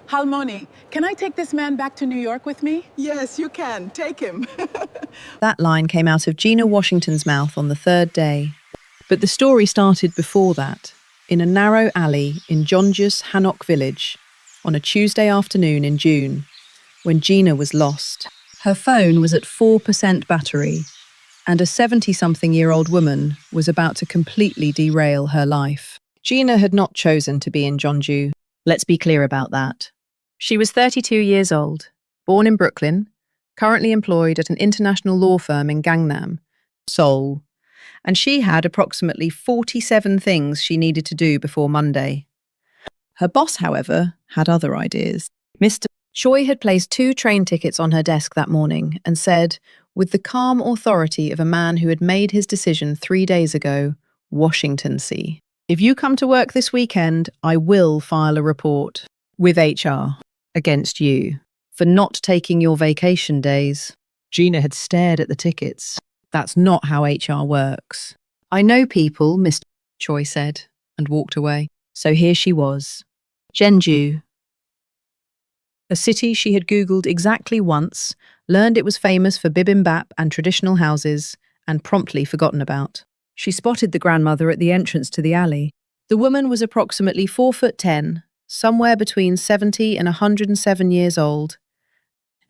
Halmoni, can I take this man back to New York with me? Yes, you can. Take him. That line came out of Gina Washington's mouth on the third day. But the story started before that, in a narrow alley in Jeonju's Hanok village, on a Tuesday afternoon in June, when Gina was lost. Her phone was at 4% battery, and a 70-something-year-old woman was about to completely derail her life. Gina had not chosen to be in Jeonju. Let's be clear about that. She was 32 years old, born in Brooklyn, currently employed at an international law firm in Gangnam, Seoul, and she had approximately 47 things she needed to do before Monday. Her boss, however, had other ideas. Mr. Choi had placed 2 train tickets on her desk that morning and said, with the calm authority of a man who had made his decision 3 days ago, Washington C. If you come to work this weekend, I will file a report with HR against you for not taking your vacation days. Gina had stared at the tickets. That's not how HR works. I know people, Mr. Choi said, and walked away. So here she was. Jeonju, a city she had Googled exactly once, learned it was famous for bibimbap and traditional houses, and promptly forgotten about. She spotted the grandmother at the entrance to the alley. The woman was approximately 4'10", somewhere between 70 and 107 years old,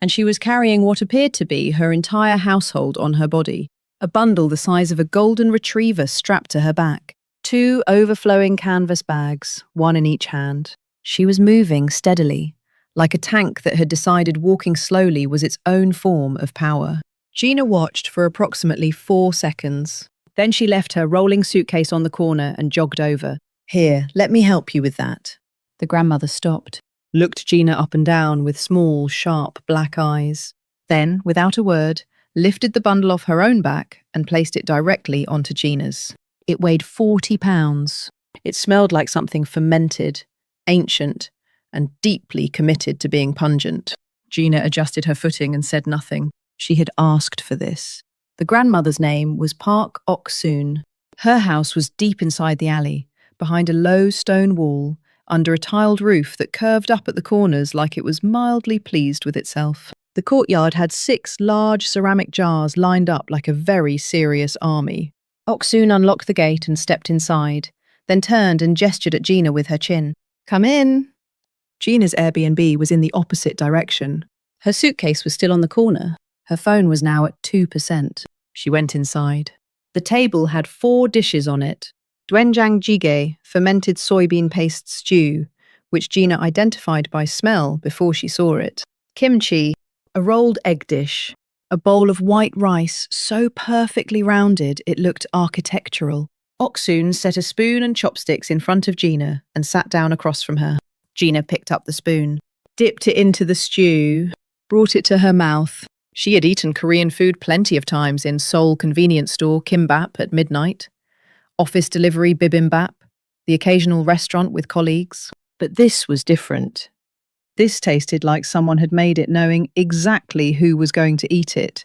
and she was carrying what appeared to be her entire household on her body, a bundle the size of a golden retriever strapped to her back, 2 overflowing canvas bags, 1 in each hand. She was moving steadily, like a tank that had decided walking slowly was its own form of power. Gina watched for approximately 4 seconds. Then she left her rolling suitcase on the corner and jogged over. Here, let me help you with that. The grandmother stopped, looked Gina up and down with small, sharp black eyes. Then, without a word, lifted the bundle off her own back and placed it directly onto Gina's. It weighed 40 pounds. It smelled like something fermented, ancient, and deeply committed to being pungent. Gina adjusted her footing and said nothing. She had asked for this. The grandmother's name was Park Oxon. Her house was deep inside the alley, behind a low stone wall, under a tiled roof that curved up at the corners like it was mildly pleased with itself. The courtyard had 6 large ceramic jars lined up like a very serious army. Oxon unlocked the gate and stepped inside, then turned and gestured at Gina with her chin. "Come in." Gina's Airbnb was in the opposite direction. Her suitcase was still on the corner. Her phone was now at 2%. She went inside. The table had 4 dishes on it. Doenjang-jjigae, fermented soybean paste stew, which Gina identified by smell before she saw it. Kimchi, a rolled egg dish. A bowl of white rice so perfectly rounded it looked architectural. Oxon set a spoon and chopsticks in front of Gina and sat down across from her. Gina picked up the spoon, dipped it into the stew, brought it to her mouth. She had eaten Korean food plenty of times in Seoul convenience store kimbap at midnight, office delivery bibimbap, the occasional restaurant with colleagues. But this was different. This tasted like someone had made it knowing exactly who was going to eat it,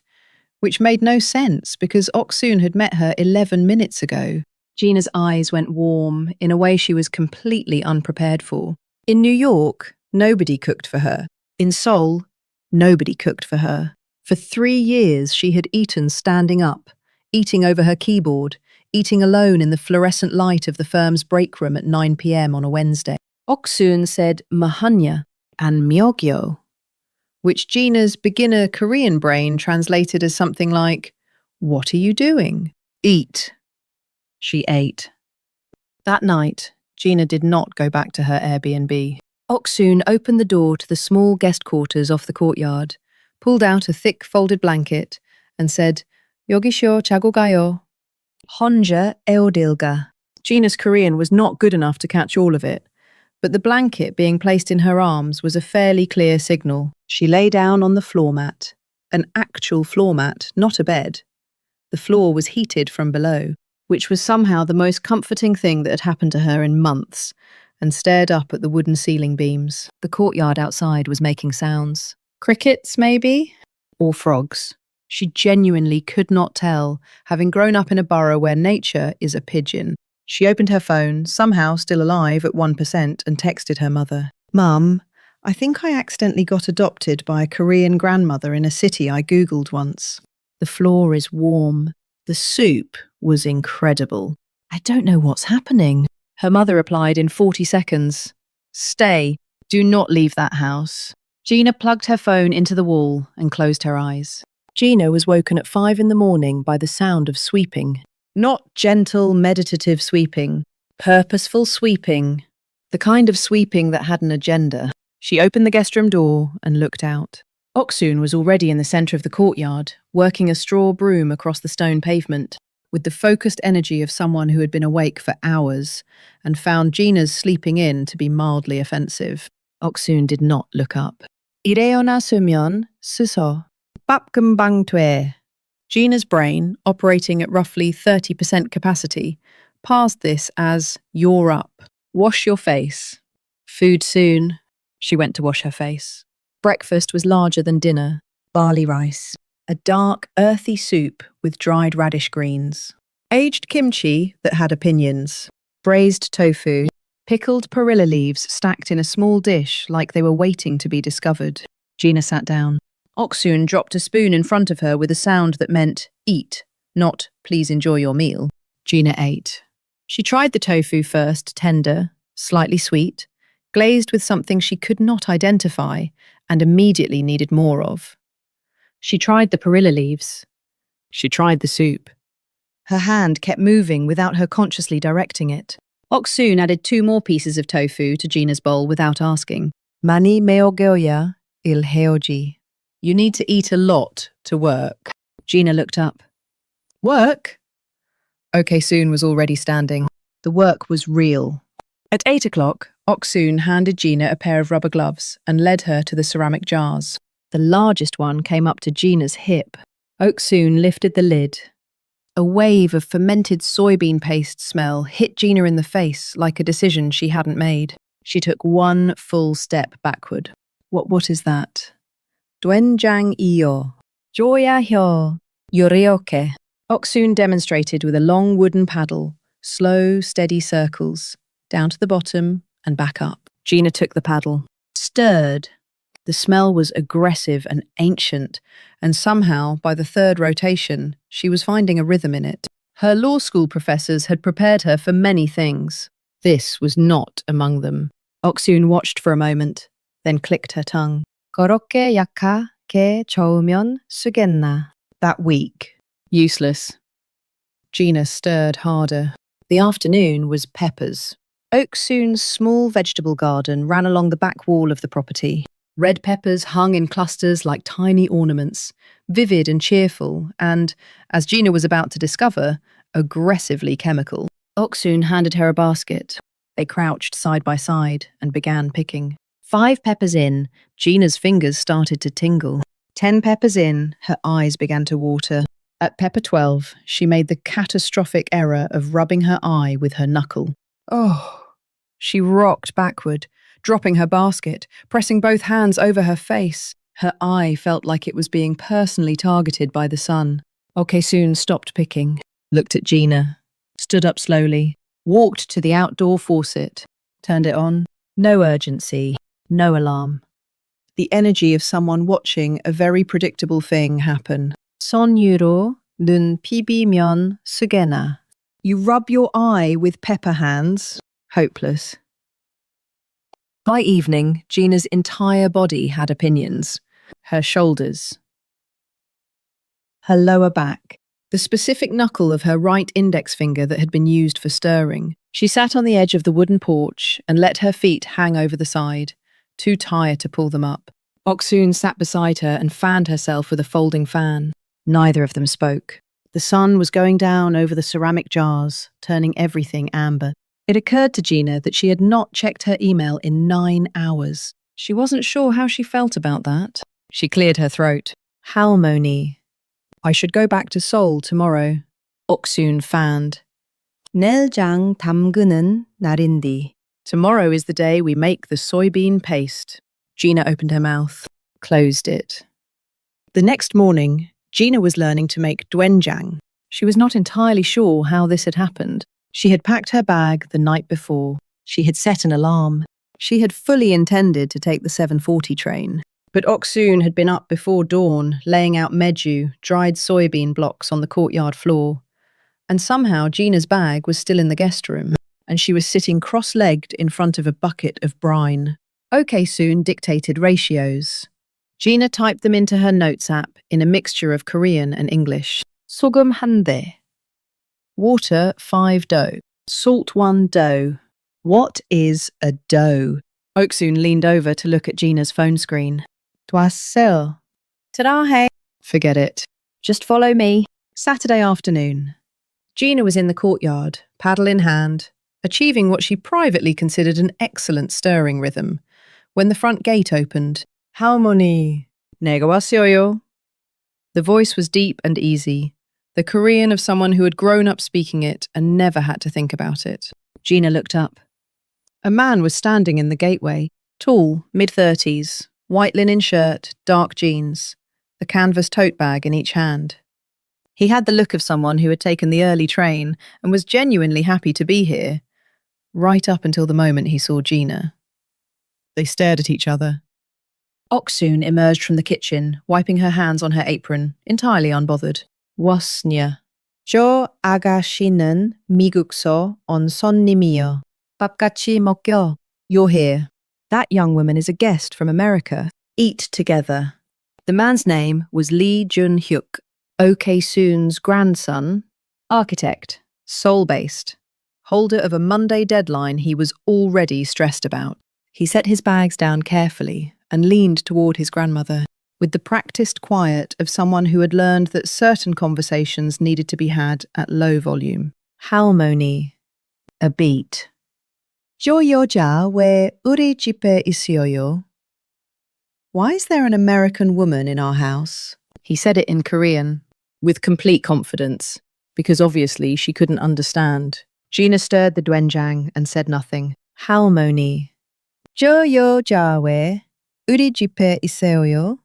which made no sense because Oxon had met her 11 minutes ago. Gina's eyes went warm in a way she was completely unprepared for. In New York, nobody cooked for her. In Seoul, nobody cooked for her. For 3 years, she had eaten standing up, eating over her keyboard, eating alone in the fluorescent light of the firm's break room at 9 p.m. on a Wednesday. Oxon said mahanya and Makgeolli, which Gina's beginner Korean brain translated as something like, "What are you doing?" "Eat." She ate. That night, Gina did not go back to her Airbnb. Oxon opened the door to the small guest quarters off the courtyard, pulled out a thick folded blanket, and said, "Yogisho chago gayo." Honja eodilga. Gina's Korean was not good enough to catch all of it, but the blanket being placed in her arms was a fairly clear signal. She lay down on the floor mat, an actual floor mat, not a bed. The floor was heated from below, which was somehow the most comforting thing that had happened to her in months, and stared up at the wooden ceiling beams. The courtyard outside was making sounds. Crickets, maybe? Or frogs. She genuinely could not tell, having grown up in a borough where nature is a pigeon. She opened her phone, somehow still alive at 1%, and texted her mother. "Mum, I think I accidentally got adopted by a Korean grandmother in a city I Googled once. The floor is warm. The soup was incredible. I don't know what's happening. Her mother replied in 40 seconds. Stay. Do not leave that house. Gina plugged her phone into the wall and closed her eyes. Gina was woken at 5 in the morning by the sound of sweeping. Not gentle, meditative sweeping. Purposeful sweeping. The kind of sweeping that had an agenda. She opened the guest room door and looked out. Oxon was already in the centre of the courtyard, working a straw broom across the stone pavement, with the focused energy of someone who had been awake for hours and found Gina's sleeping in to be mildly offensive. Oxon did not look up. 일어나 쓰면 쓰서. 밥 금방 돼. Gina's brain, operating at roughly 30% capacity, parsed this as, you're up. Wash your face. Food soon. She went to wash her face. Breakfast was larger than dinner. Barley rice. A dark, earthy soup with dried radish greens. Aged kimchi that had opinions. Braised tofu. Pickled perilla leaves stacked in a small dish like they were waiting to be discovered. Gina sat down. Oxon dropped a spoon in front of her with a sound that meant, eat, not, please enjoy your meal. Gina ate. She tried the tofu first, tender, slightly sweet, glazed with something she could not identify and immediately needed more of. She tried the perilla leaves. She tried the soup. Her hand kept moving without her consciously directing it. Oxon added 2 more pieces of tofu to Gina's bowl without asking. Mani Makgeolli il heoji. You need to eat a lot to work. Gina looked up. Work? Oxon was already standing. The work was real. At 8 o'clock, Oxon handed Gina a pair of rubber gloves and led her to the ceramic jars. The largest one came up to Gina's hip. Oxon lifted the lid. A wave of fermented soybean paste smell hit Gina in the face like a decision she hadn't made. She took 1 full step backward. What is that? Doenjang-jjigae. Joya-hyo. Yorioke. Oxon demonstrated with a long wooden paddle, slow, steady circles, down to the bottom and back up. Gina took the paddle. Stirred. The smell was aggressive and ancient, and somehow, by the 3rd rotation, she was finding a rhythm in it. Her law school professors had prepared her for many things. This was not among them. Oxon watched for a moment, then clicked her tongue. 그렇게 약하게 저으면 쓰겠나. That weak. Useless. Gina stirred harder. The afternoon was peppers. Oxon's small vegetable garden ran along the back wall of the property. Red peppers hung in clusters like tiny ornaments, vivid and cheerful, and, as Gina was about to discover, aggressively chemical. Oxon handed her a basket. They crouched side by side and began picking. 5 peppers in, Gina's fingers started to tingle. 10 peppers in, her eyes began to water. At pepper 12, she made the catastrophic error of rubbing her eye with her knuckle. Oh! She rocked backward, dropping her basket, pressing both hands over her face. Her eye felt like it was being personally targeted by the sun. Oxon stopped picking, looked at Gina, stood up slowly, walked to the outdoor faucet, turned it on. No urgency, no alarm. The energy of someone watching a very predictable thing happen. 손으로 눈 비비면 쓰겠나. You rub your eye with pepper hands. Hopeless. By evening, Gina's entire body had opinions. Her shoulders. Her lower back. The specific knuckle of her right index finger that had been used for stirring. She sat on the edge of the wooden porch and let her feet hang over the side, too tired to pull them up. Oxon sat beside her and fanned herself with a folding fan. Neither of them spoke. The sun was going down over the ceramic jars, turning everything amber. It occurred to Gina that she had not checked her email in 9 hours. She wasn't sure how she felt about that. She cleared her throat. Halmoni. I should go back to Seoul tomorrow. Oxon fanned. 내장 담그는 날인디. Tomorrow is the day we make the soybean paste. Gina opened her mouth, closed it. The next morning, Gina was learning to make doenjang. She was not entirely sure how this had happened. She had packed her bag the night before. She had set an alarm. She had fully intended to take the 7:40 train, but Oxon had been up before dawn, laying out meju, dried soybean blocks on the courtyard floor. And somehow Gina's bag was still in the guest room, and she was sitting cross-legged in front of a bucket of brine. Soon dictated ratios. Gina typed them into her notes app in a mixture of Korean and English. 소금 1대. Water 5 do. Salt 1 do. What is a do? Oxon leaned over to look at Gina's phone screen. Dwasel. Ta-da, hey. Forget it. Just follow me. Saturday afternoon. Gina was in the courtyard, paddle in hand, achieving what she privately considered an excellent stirring rhythm, when the front gate opened. Halmoni. 내가 왔어요. The voice was deep and easy, the Korean of someone who had grown up speaking it and never had to think about it. Gina looked up. A man was standing in the gateway, tall, mid-30s, white linen shirt, dark jeans, the canvas tote bag in each hand. He had the look of someone who had taken the early train and was genuinely happy to be here, right up until the moment he saw Gina. They stared at each other. Oxon emerged from the kitchen, wiping her hands on her apron, entirely unbothered. 왔냐? 저 아가씨는 미국서 온 손님이요. 밥 같이 먹겨. You're here. That young woman is a guest from America. Eat together. The man's name was Lee Junhuk, Soon's grandson, architect, Seoul-based, holder of a Monday deadline he was already stressed about. He set his bags down carefully and leaned toward his grandmother, with the practiced quiet of someone who had learned that certain conversations needed to be had at low volume. Halmoni, a beat. 저 여자 왜 우리 집에 있어요? Why is there an American woman in our house? He said it in Korean, with complete confidence, because obviously she couldn't understand. Gina stirred the doenjang and said nothing. Halmoni. 저 여자 왜 우리 집에 있어요?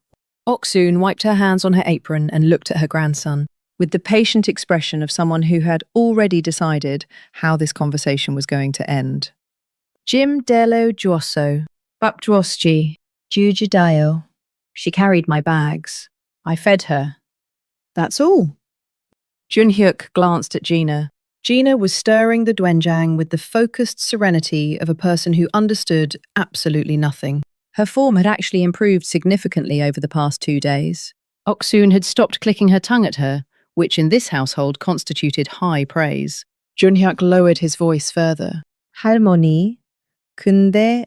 Oxon wiped her hands on her apron and looked at her grandson, with the patient expression of someone who had already decided how this conversation was going to end. Jim dello juoso, 밥 주었지, 주지다요. She carried my bags. I fed her. That's all. Junhuk glanced at Gina. Gina was stirring the doenjang with the focused serenity of a person who understood absolutely nothing. Her form had actually improved significantly over the past 2 days. Oxon had stopped clicking her tongue at her, which in this household constituted high praise. Junhuk lowered his voice further. 할머니, 근데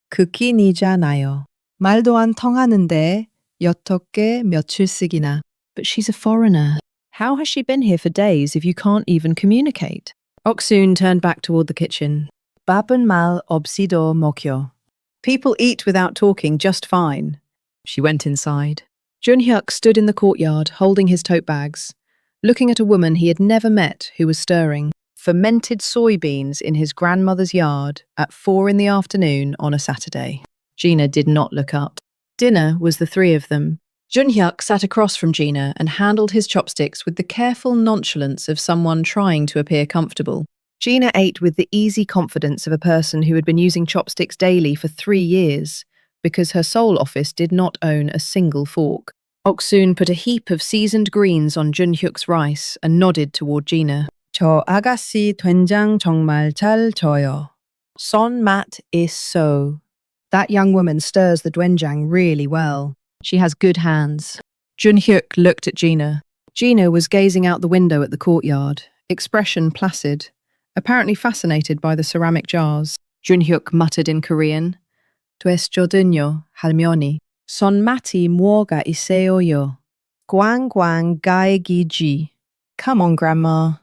극인이잖아요. 말도 안 통하는데 어떻게 며칠씩이나. But she's a foreigner. How has she been here for days if you can't even communicate? Oxon turned back toward the kitchen. 밥은 말 없이도 먹혀. People eat without talking just fine. She went inside. Junhyuk stood in the courtyard, holding his tote bags, looking at a woman he had never met who was stirring fermented soybeans in his grandmother's yard at 4 in the afternoon on a Saturday. Gina did not look up. Dinner was the three of them. Junhyuk sat across from Gina and handled his chopsticks with the careful nonchalance of someone trying to appear comfortable. Gina ate with the easy confidence of a person who had been using chopsticks daily for 3 years, because her Seoul office did not own a single fork. Oxon put a heap of seasoned greens on Junhyuk's rice and nodded toward Gina. 저 아가씨 된장 정말 잘 져요. 손맛 있어. That young woman stirs the doenjang really well. She has good hands. Junhyuk looked at Gina. Gina was gazing out the window at the courtyard, expression placid, apparently fascinated by the ceramic jars. Junhyuk muttered in Korean, Doenjang-jjigae, Halmoni. 손맛이 뭐가 있어요? Doenjang-jjigae. Come on, Grandma.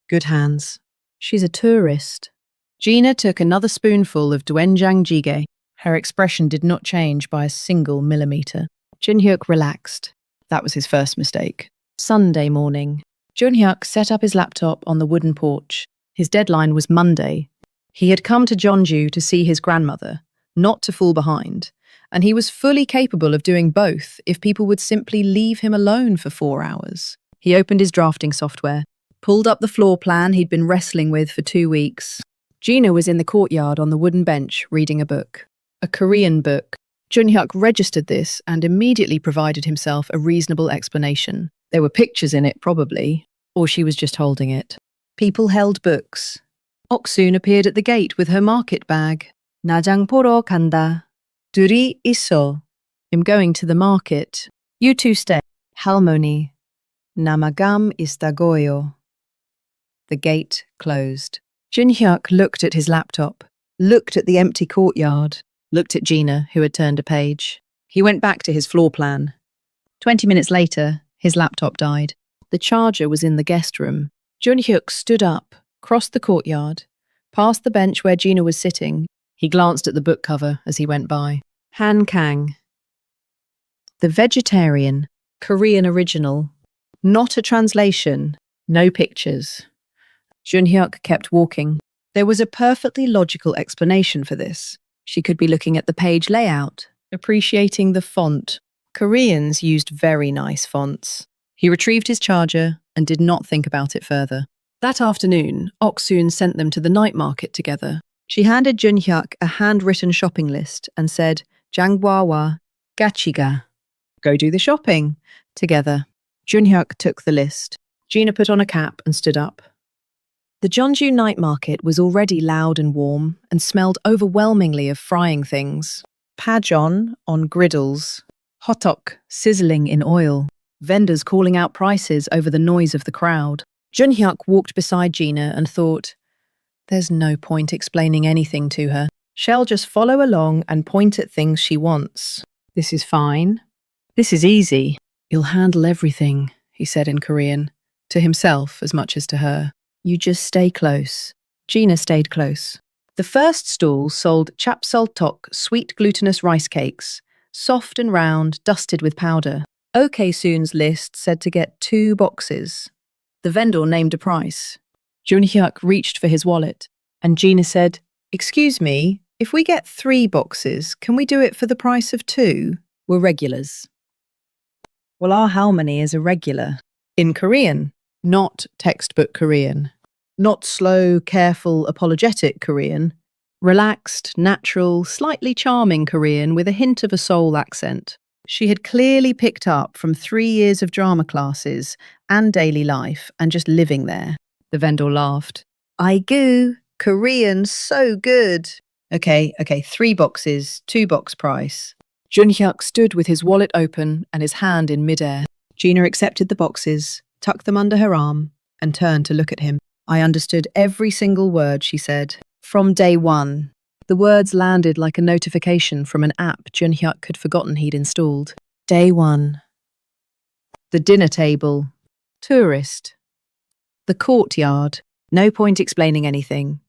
Good hands. She's a tourist. Gina took another spoonful of Doenjang-jjigae. Her expression did not change by a single millimeter. Junhyuk relaxed. That was his first mistake. Sunday morning. Junhyuk set up his laptop on the wooden porch. His deadline was Monday. He had come to Jeonju to see his grandmother, not to fall behind, and he was fully capable of doing both if people would simply leave him alone for 4 hours. He opened his drafting software, pulled up the floor plan he'd been wrestling with for 2 weeks. Gina was in the courtyard on the wooden bench reading a book. A Korean book. Junhuk registered this and immediately provided himself a reasonable explanation. There were pictures in it, probably, or she was just holding it. People held books. Oxon appeared at the gate with her market bag. 나장 보러 간다. 둘이 있어. I'm going to the market. You two stay. Halmoni. 남아감 있다고요. The gate closed. Junhuk looked at his laptop, looked at the empty courtyard, looked at Gina, who had turned a page. He went back to his floor plan. 20 minutes later, his laptop died. The charger was in the guest room. Junhuk stood up, crossed the courtyard, past the bench where Gina was sitting. He glanced at the book cover as he went by. Han Kang. The Vegetarian, Korean original. Not a translation. No pictures. Junhuk kept walking. There was a perfectly logical explanation for this. She could be looking at the page layout, appreciating the font. Koreans used very nice fonts. He retrieved his charger and did not think about it further. That afternoon, Oxon sent them to the night market together. She handed Junhuk a handwritten shopping list and said, Jangwawa, Gachiga. Go do the shopping. Together. Junhuk took the list. Gina put on a cap and stood up. The Jeonju night market was already loud and warm and smelled overwhelmingly of frying things. Pajeon on griddles. Hotok sizzling in oil. Vendors calling out prices over the noise of the crowd. Junhuk walked beside Gina and thought, there's no point explaining anything to her. She'll just follow along and point at things she wants. This is fine. This is easy. You'll handle everything, he said in Korean, to himself as much as to her. You just stay close. Gina stayed close. The first stall sold chapsultok sweet glutinous rice cakes, soft and round, dusted with powder. OK Soon's list said to get 2 boxes. The vendor named a price. Junhuk reached for his wallet, and Gina said, excuse me, if we get 3 boxes, can we do it for the price of 2? We're regulars. Well, our Halmoni is a regular. In Korean, not textbook Korean. Not slow, careful, apologetic Korean. Relaxed, natural, slightly charming Korean with a hint of a Seoul accent. She had clearly picked up from 3 years of drama classes and daily life and just living there. The vendor laughed. Aigu, Korean, so good. Okay, 3 boxes, 2 box price. Junhuk stood with his wallet open and his hand in midair. Gina accepted the boxes, tucked them under her arm, and turned to look at him. I understood every single word she said. From day one. The words landed like a notification from an app Junhuk had forgotten he'd installed. Day 1. The dinner table. Tourist. The courtyard. No point explaining anything.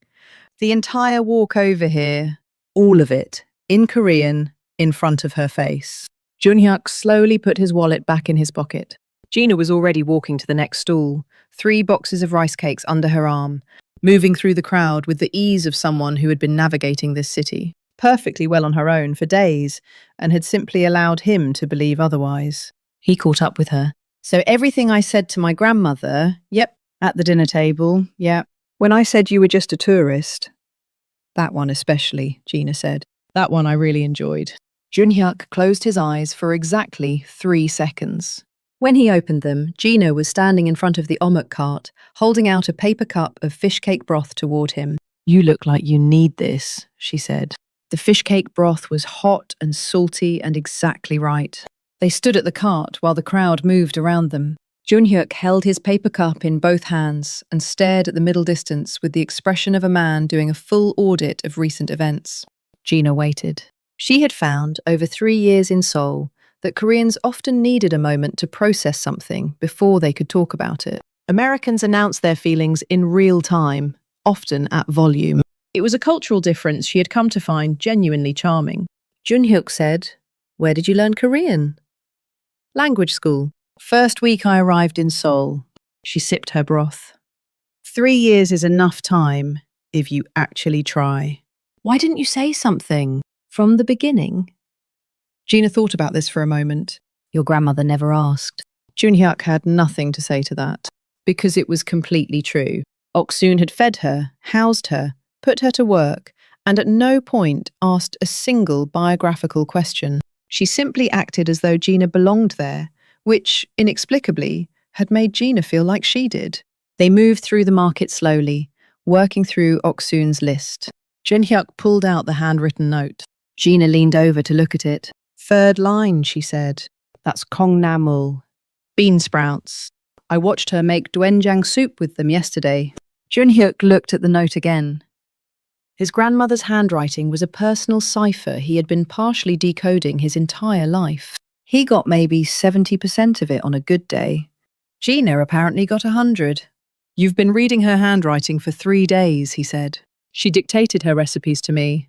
The entire walk over here. All of it. In Korean. In front of her face. Junhuk slowly put his wallet back in his pocket. Gina was already walking to the next stall, 3 boxes of rice cakes under her arm, moving through the crowd with the ease of someone who had been navigating this city, perfectly well on her own for days, and had simply allowed him to believe otherwise. He caught up with her. So everything I said to my grandmother, yep, at the dinner table, yep. When I said you were just a tourist. That one especially, Gina said. That one I really enjoyed. Junhuk closed his eyes for exactly 3 seconds. When he opened them, Gina was standing in front of the omelette cart, holding out a paper cup of fishcake broth toward him. You look like you need this, she said. The fishcake broth was hot and salty and exactly right. They stood at the cart while the crowd moved around them. Junhuk held his paper cup in both hands and stared at the middle distance with the expression of a man doing a full audit of recent events. Gina waited. She had found, over 3 years in Seoul, that Koreans often needed a moment to process something before they could talk about it. Americans announced their feelings in real time, often at volume. It was a cultural difference she had come to find genuinely charming. Junhuk said, "Where did you learn Korean?" "Language school. First week I arrived in Seoul." She sipped her broth. 3 years is enough time if you actually try. Why didn't you say something? From the beginning? Gina thought about this for a moment. Your grandmother never asked. Junhuk had nothing to say to that, because it was completely true. Oxon had fed her, housed her, put her to work, and at no point asked a single biographical question. She simply acted as though Gina belonged there, which, inexplicably, had made Gina feel like she did. They moved through the market slowly, working through Oxon's list. Junhuk pulled out the handwritten note. Gina leaned over to look at it. "Third line," she said. "That's kongnamul. Bean sprouts. I watched her make doenjang soup with them yesterday." Junhuk looked at the note again. His grandmother's handwriting was a personal cipher he had been partially decoding his entire life. He got maybe 70% of it on a good day. Gina apparently got 100. "You've been reading her handwriting for 3 days," he said. "She dictated her recipes to me.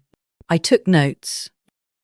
I took notes."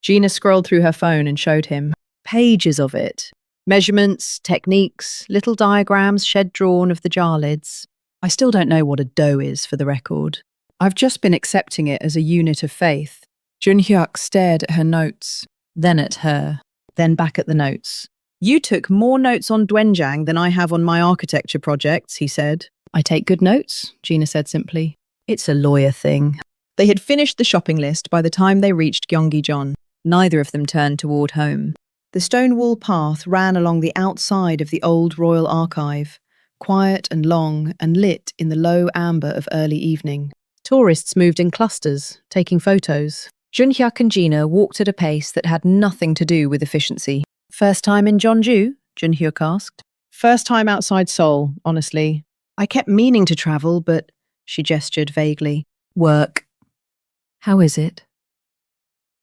Gina scrolled through her phone and showed him. Pages of it. Measurements, techniques, little diagrams shed-drawn of the jar lids. "I still don't know what a dough is, for the record. I've just been accepting it as a unit of faith." Junhyuk stared at her notes, then at her, then back at the notes. "You took more notes on doenjang than I have on my architecture projects," he said. "I take good notes," Gina said simply. "It's a lawyer thing." They had finished the shopping list by the time they reached Gyeonggi-jeon. Neither of them turned toward home. The stone wall path ran along the outside of the old royal archive, quiet and long and lit in the low amber of early evening. Tourists moved in clusters, taking photos. Junhyuk and Gina walked at a pace that had nothing to do with efficiency. "First time in Jeonju?" Junhyuk asked. "First time outside Seoul, honestly. I kept meaning to travel, but..." She gestured vaguely. "Work." "How is it?"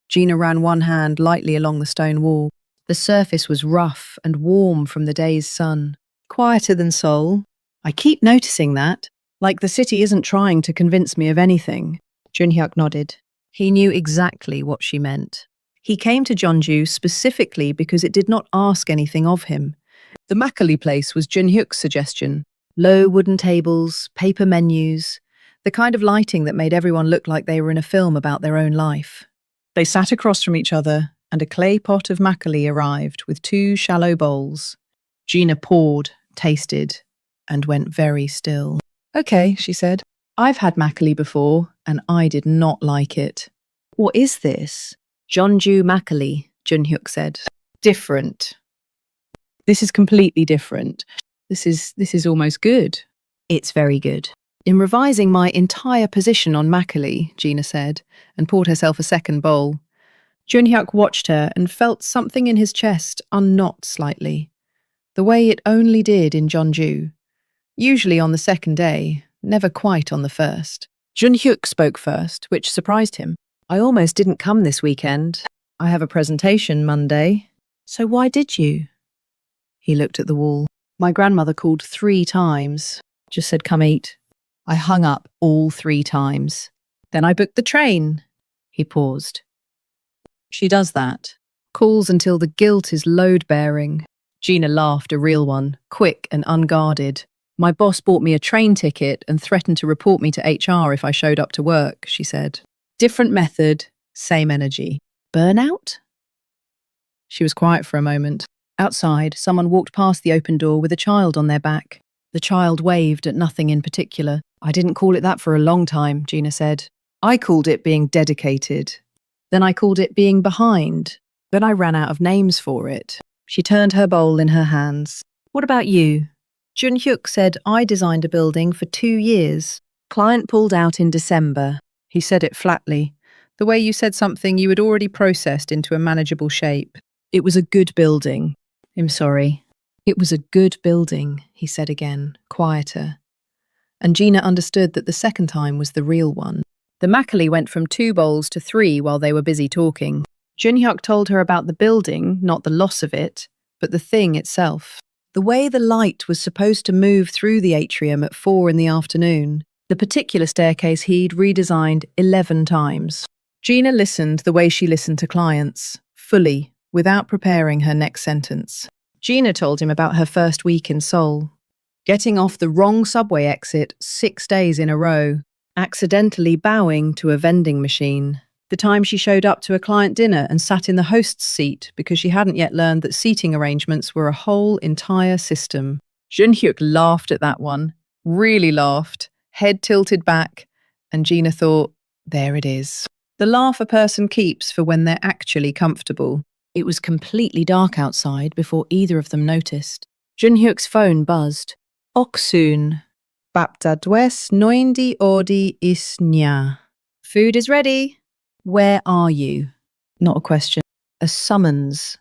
Gina ran one hand lightly along the stone wall. The surface was rough and warm from the day's sun. "Quieter than Seoul. I keep noticing that. Like the city isn't trying to convince me of anything." Junhyuk nodded. He knew exactly what she meant. He came to Jeonju specifically because it did not ask anything of him. The Makgeolli place was Junhyuk's suggestion. Low wooden tables, paper menus, the kind of lighting that made everyone look like they were in a film about their own life. They sat across from each other, and a clay pot of makgeolli arrived with 2 shallow bowls. Gina poured, tasted, and went very still. "Okay," she said. "I've had makgeolli before, and I did not like it." "What is this?" "Jeonju makgeolli," Junhyuk said. "Different. This is completely different. This is almost good." "It's very good." "In revising my entire position on makgeolli," Gina said, and poured herself a second bowl. Junhyuk watched her and felt something in his chest unknot slightly, the way it only did in Jeonju. Usually on the second day, never quite on the first. Junhyuk spoke first, which surprised him. "I almost didn't come this weekend. I have a presentation Monday." "So why did you?" He looked at the wall. "My grandmother called 3 times. Just said, 'Come eat.' I hung up all 3 times. Then I booked the train." He paused. "She does that. Calls until the guilt is load-bearing." Gina laughed, a real one, quick and unguarded. "My boss bought me a train ticket and threatened to report me to HR if I showed up to work," she said. "Different method, same energy." "Burnout?" She was quiet for a moment. Outside, someone walked past the open door with a child on their back. The child waved at nothing in particular. "I didn't call it that for a long time," Gina said. "I called it being dedicated. Then I called it being behind. Then I ran out of names for it." She turned her bowl in her hands. "What about you?" Junhyuk said, "I designed a building for 2 years. Client pulled out in December." He said it flatly, the way you said something you had already processed into a manageable shape. "It was a good building." "I'm sorry." "It was a good building," he said again, quieter. And Gina understood that the second time was the real one. The makgeolli went from 2 bowls to 3 while they were busy talking. Junhyuk told her about the building, not the loss of it, but the thing itself. The way the light was supposed to move through the atrium at 4 in the afternoon. The particular staircase he'd redesigned 11 times. Gina listened the way she listened to clients, fully, without preparing her next sentence. Gina told him about her first week in Seoul. Getting off the wrong subway exit 6 days in a row, accidentally bowing to a vending machine. The time she showed up to a client dinner and sat in the host's seat because she hadn't yet learned that seating arrangements were a whole entire system. Junhyuk laughed at that one, really laughed, head tilted back, and Gina thought, There it is. The laugh a person keeps for when they're actually comfortable. It was completely dark outside before either of them noticed. Junhuk's phone buzzed. Oxon. Baptadwes noindi odi isnya. Food is ready. Where are you? Not a question. A summons.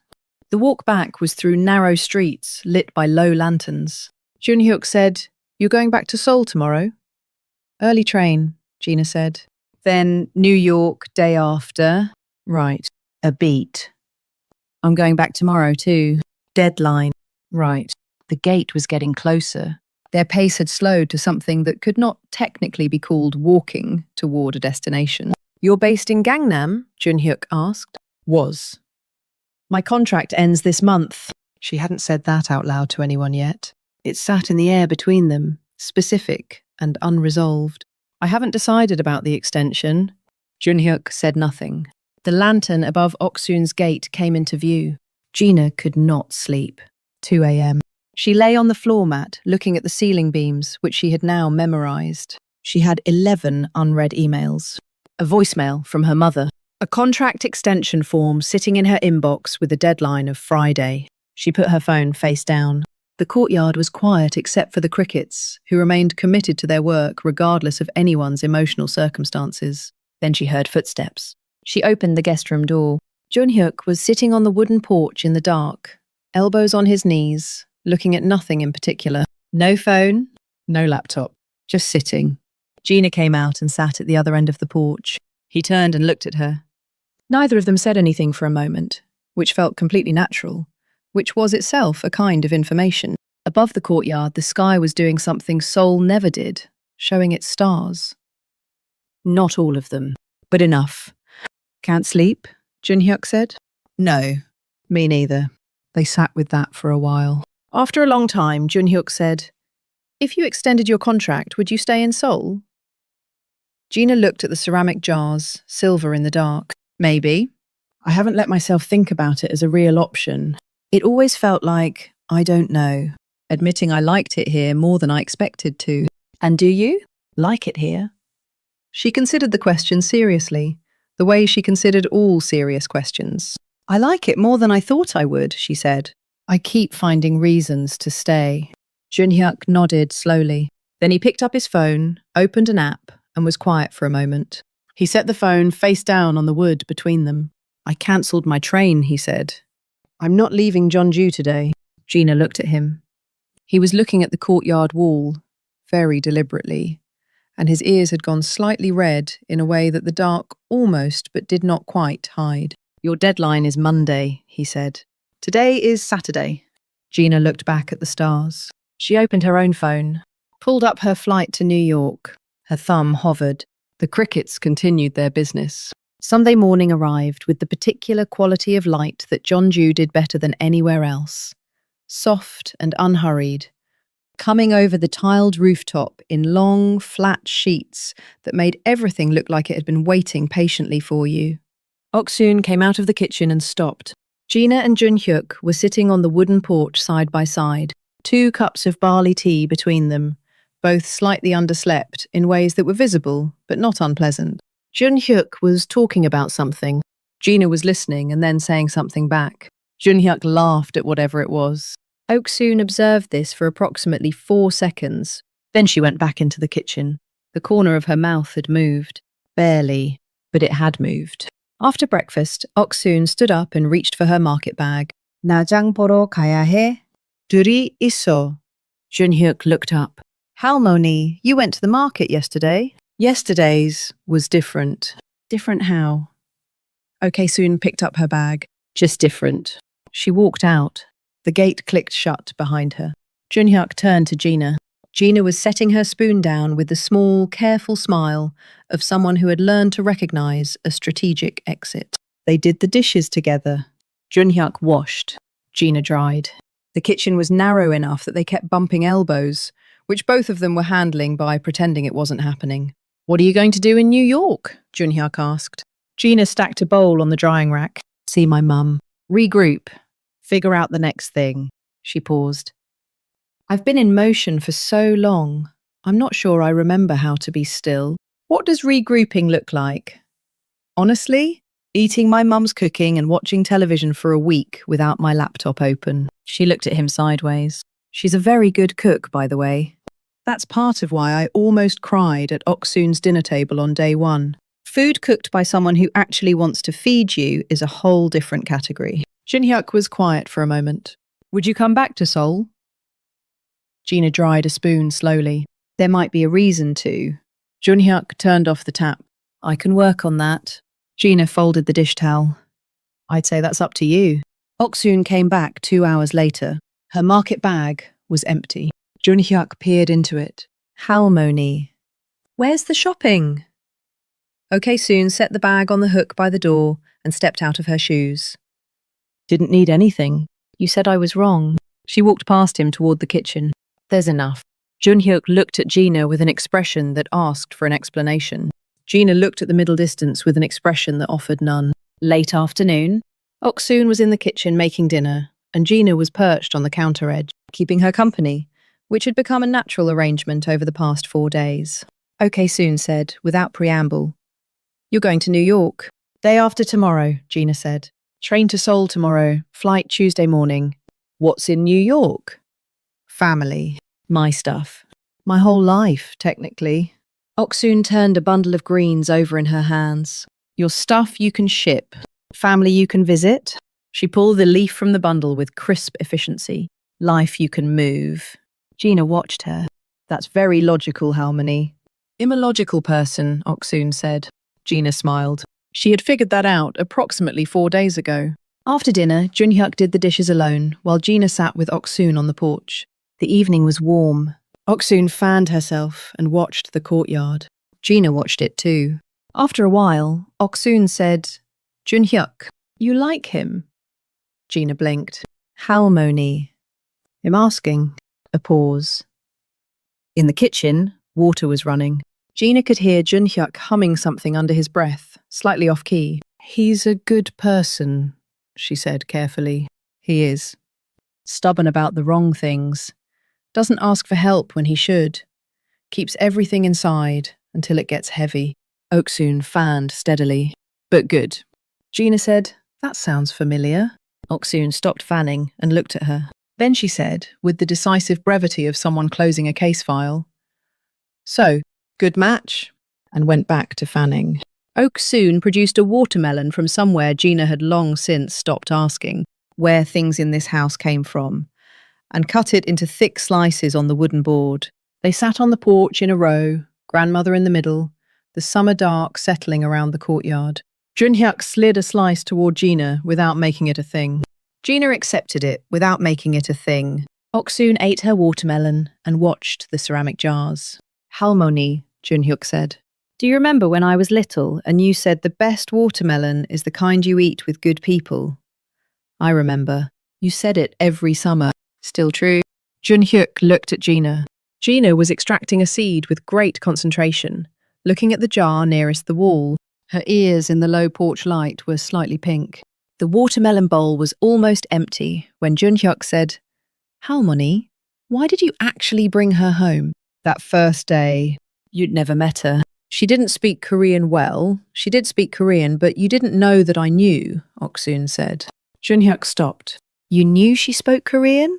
The walk back was through narrow streets lit by low lanterns. Junhuk said, "You're going back to Seoul tomorrow?" "Early train," Gina said. "Then New York day after." "Right. A beat." I'm going back tomorrow too. "Deadline." Right. The gate was getting closer. Their pace had slowed to something that could not technically be called walking toward a destination. "You're based in Gangnam?" Junhyuk asked. "Was. My contract ends this month." She hadn't said that out loud to anyone yet. It sat in the air between them, specific and unresolved. "I haven't decided about the extension." Junhyuk said nothing. The lantern above Okson's gate came into view. Gina could not sleep. 2 a.m. She lay on the floor mat, looking at the ceiling beams, which she had now memorized. She had 11 unread emails. A voicemail from her mother. A contract extension form sitting in her inbox with a deadline of Friday. She put her phone face down. The courtyard was quiet except for the crickets, who remained committed to their work regardless of anyone's emotional circumstances. Then she heard footsteps. She opened the guest room door. Junhyuk was sitting on the wooden porch in the dark, elbows on his knees, looking at nothing in particular. No phone, no laptop, just sitting. Gina came out and sat at the other end of the porch. He turned and looked at her. Neither of them said anything for a moment, which felt completely natural, which was itself a kind of information. Above the courtyard, the sky was doing something Seoul never did, showing its stars. Not all of them, but enough. "Can't sleep?" Junhyuk said. "No, me neither." They sat with that for a while. After a long time, Junhyuk said, "If you extended your contract, would you stay in Seoul?" Gina looked at the ceramic jars, silver in the dark. "Maybe. I haven't let myself think about it as a real option. It always felt like, I don't know, admitting I liked it here more than I expected to." "And do you like it here?" She considered the question seriously, the way she considered all serious questions. "I like it more than I thought I would," she said. "I keep finding reasons to stay." Junhyuk nodded slowly. Then he picked up his phone, opened an app, and was quiet for a moment. He set the phone face down on the wood between them. "I cancelled my train," he said. "I'm not leaving Jeonju today." Gina looked at him. He was looking at the courtyard wall, very deliberately, and his ears had gone slightly red in a way that the dark almost but did not quite hide. "Your deadline is Monday," he said. "Today is Saturday." Gina looked back at the stars. She opened her own phone, pulled up her flight to New York. Her thumb hovered. The crickets continued their business. Sunday morning arrived with the particular quality of light that Jeonju did better than anywhere else. Soft and unhurried, coming over the tiled rooftop in long, flat sheets that made everything look like it had been waiting patiently for you. Oxon came out of the kitchen and stopped. Gina and Junhyuk were sitting on the wooden porch side by side, 2 cups of barley tea between them, both slightly underslept in ways that were visible but not unpleasant. Junhyuk was talking about something. Gina was listening and then saying something back. Junhyuk laughed at whatever it was. Oxon observed this for approximately 4 seconds. Then she went back into the kitchen. The corner of her mouth had moved. Barely, but it had moved. After breakfast, Oxon stood up and reached for her market bag. "나장 보러 가야 해?" "둘이 있어." Junhyuk looked up. "Halmoni, you went to the market yesterday." Yesterday's was different. Different how? Soon picked up her bag. Just different. She walked out. The gate clicked shut behind her. Junhyuk turned to Gina. Gina was setting her spoon down with the small, careful smile of someone who had learned to recognize a strategic exit. They did the dishes together. Junhyuk washed. Gina dried. The kitchen was narrow enough that they kept bumping elbows, which both of them were handling by pretending it wasn't happening. "What are you going to do in New York?" Junhyuk asked. Gina stacked a bowl on the drying rack. "See my mum. Regroup. Figure out the next thing." She paused. "I've been in motion for so long. I'm not sure I remember how to be still. What does regrouping look like? Honestly, eating my mum's cooking and watching television for a week without my laptop open. She looked at him sideways. She's a very good cook, by the way. That's part of why I almost cried at Oxon's dinner table on day one. Food cooked by someone who actually wants to feed you is a whole different category. Junhuk was quiet for a moment. Would you come back to Seoul? Gina dried a spoon slowly. There might be a reason to. Junhuk turned off the tap. I can work on that. Gina folded the dish towel. I'd say that's up to you. Oxon came back 2 hours later. Her market bag was empty. Junhuk peered into it. Halmoni. Where's the shopping? Okay, Soon set the bag on the hook by the door and stepped out of her shoes. Didn't need anything. You said I was wrong. She walked past him toward the kitchen. There's enough. Junhuk looked at Gina with an expression that asked for an explanation. Gina looked at the middle distance with an expression that offered none. Late afternoon. Oxon was in the kitchen making dinner, and Gina was perched on the counter edge, keeping her company, which had become a natural arrangement over the past 4 days. Okay, Soon said, without preamble. You're going to New York. Day after tomorrow, Gina said. Train to Seoul tomorrow, flight Tuesday morning. What's in New York? Family. My stuff. My whole life, technically. Oxon turned a bundle of greens over in her hands. Your stuff you can ship. Family you can visit. She pulled the leaf from the bundle with crisp efficiency. Life you can move. Gina watched her. That's very logical, Halmoni. I'm a logical person, Oxon said. Gina smiled. She had figured that out approximately 4 days ago. After dinner, Junhuk did the dishes alone, while Gina sat with Oxon on the porch. The evening was warm. Oxon fanned herself and watched the courtyard. Gina watched it too. After a while, Oxon said, Junhuk, you like him? Gina blinked. Halmoni. I'm asking. A pause. In the kitchen, water was running. Gina could hear Junhuk humming something under his breath, slightly off-key. He's a good person, she said carefully. He is. Stubborn about the wrong things. Doesn't ask for help when he should. Keeps everything inside until it gets heavy. Oxon fanned steadily. But good. Gina said, that sounds familiar. Oxon stopped fanning and looked at her. Then she said, with the decisive brevity of someone closing a case file, so, good match, and went back to fanning. Oxon produced a watermelon from somewhere Gina had long since stopped asking where things in this house came from, and cut it into thick slices on the wooden board. They sat on the porch in a row, grandmother in the middle, the summer dark settling around the courtyard. Junhuk slid a slice toward Gina without making it a thing. Gina accepted it without making it a thing. Oxon ate her watermelon and watched the ceramic jars. Halmoni, Junhuk said. Do you remember when I was little and you said the best watermelon is the kind you eat with good people? I remember. You said it every summer. Still true. Junhuk looked at Gina. Gina was extracting a seed with great concentration, looking at the jar nearest the wall. Her ears in the low porch light were slightly pink. The watermelon bowl was almost empty when Junhuk said, Halmoni, why did you actually bring her home? That first day, you'd never met her. She didn't speak Korean well. She did speak Korean, but you didn't know that I knew, Oxon said. Junhuk stopped. You knew she spoke Korean?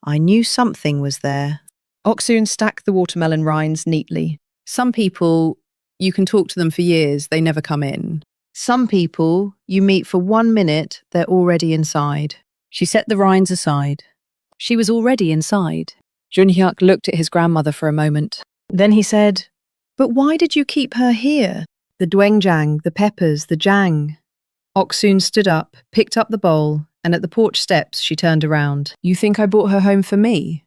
I knew something was there. Oxon stacked the watermelon rinds neatly. Some people, you can talk to them for years, they never come in. Some people, you meet for 1 minute, they're already inside. She set the rinds aside. She was already inside. Junhuk looked at his grandmother for a moment. Then he said, but why did you keep her here? The doenjang, the peppers, the jang. Oxon stood up, picked up the bowl, and at the porch steps she turned around. You think I brought her home for me?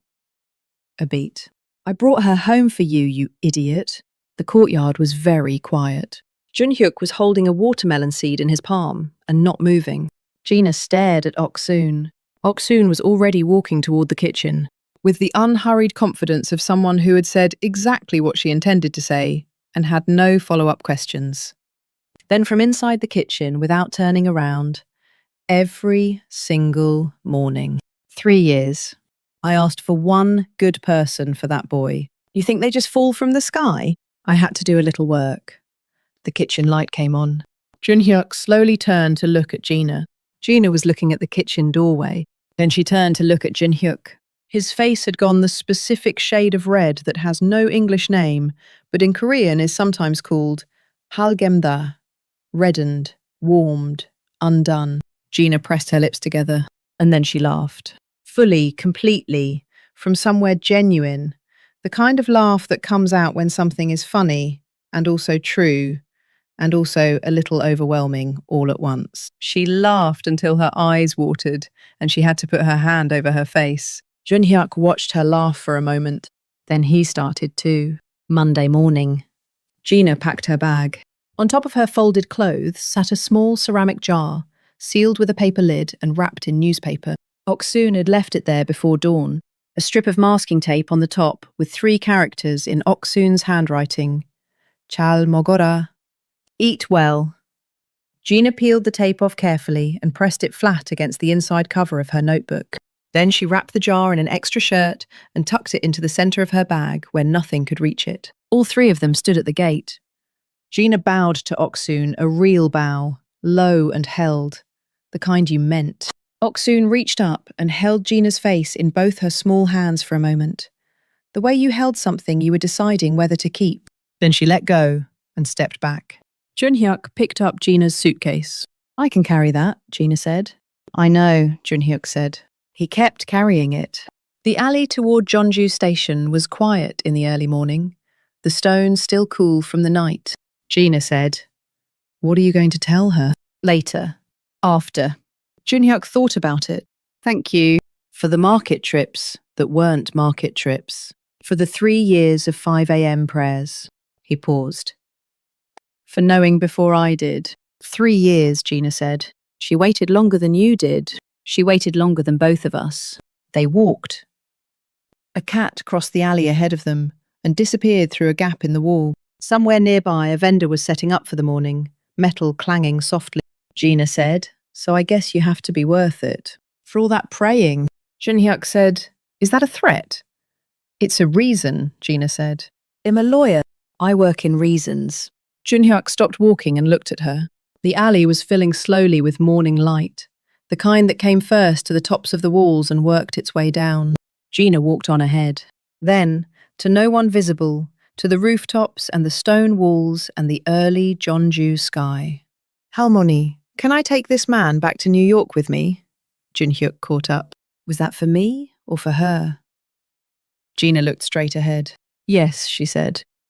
A beat. I brought her home for you, you idiot. The courtyard was very quiet. Junhuk was holding a watermelon seed in his palm and not moving. Gina stared at Oxon. Oxon was already walking toward the kitchen, with the unhurried confidence of someone who had said exactly what she intended to say and had no follow-up questions. Then from inside the kitchen, without turning around, every single morning, 3 years, I asked for one good person for that boy. You think they just fall from the sky? I had to do a little work. The kitchen light came on. Junhuk slowly turned to look at Gina. Gina was looking at the kitchen doorway. Then she turned to look at Junhuk. His face had gone the specific shade of red that has no English name, but in Korean is sometimes called halgemda, reddened, warmed, undone. Gina pressed her lips together, and then she laughed. Fully, completely, from somewhere genuine. The kind of laugh that comes out when something is funny, and also true, and also a little overwhelming all at once. She laughed until her eyes watered, and she had to put her hand over her face. Junhuk watched her laugh for a moment. Then he started too. Monday morning. Gina packed her bag. On top of her folded clothes sat a small ceramic jar, sealed with a paper lid and wrapped in newspaper. Oxon had left it there before dawn. A strip of masking tape on the top with 3 characters in Oxon's handwriting. Chal Mogora. Eat well. Gina peeled the tape off carefully and pressed it flat against the inside cover of her notebook. Then she wrapped the jar in an extra shirt and tucked it into the centre of her bag where nothing could reach it. All 3 of them stood at the gate. Gina bowed to Oxon, a real bow, low and held, the kind you meant. Oxon reached up and held Gina's face in both her small hands for a moment, the way you held something you were deciding whether to keep. Then she let go and stepped back. Junhyuk picked up Gina's suitcase. I can carry that, Gina said. I know, Junhyuk said. He kept carrying it. The alley toward Jeonju station was quiet in the early morning, the stones still cool from the night. Gina said, What are you going to tell her? Later. After. Junhyuk thought about it. Thank you. For the market trips that weren't market trips. For the 3 years of 5 a.m. prayers. He paused. For knowing before I did. 3 years, Gina said. She waited longer than you did. She waited longer than both of us. They walked. A cat crossed the alley ahead of them and disappeared through a gap in the wall. Somewhere nearby, a vendor was setting up for the morning, metal clanging softly. Gina said, So I guess you have to be worth it. For all that praying. Junhyuk said, Is that a threat? It's a reason, Gina said. I'm a lawyer. I work in reasons. Junhyuk stopped walking and looked at her. The alley was filling slowly with morning light, the kind that came first to the tops of the walls and worked its way down. Gina walked on ahead. Then, to no one visible, to the rooftops and the stone walls and the early Jeonju sky. Halmoni, can I take this man back to New York with me? Junhyuk caught up. Was that for me or for her? Gina looked straight ahead. Yes, she said.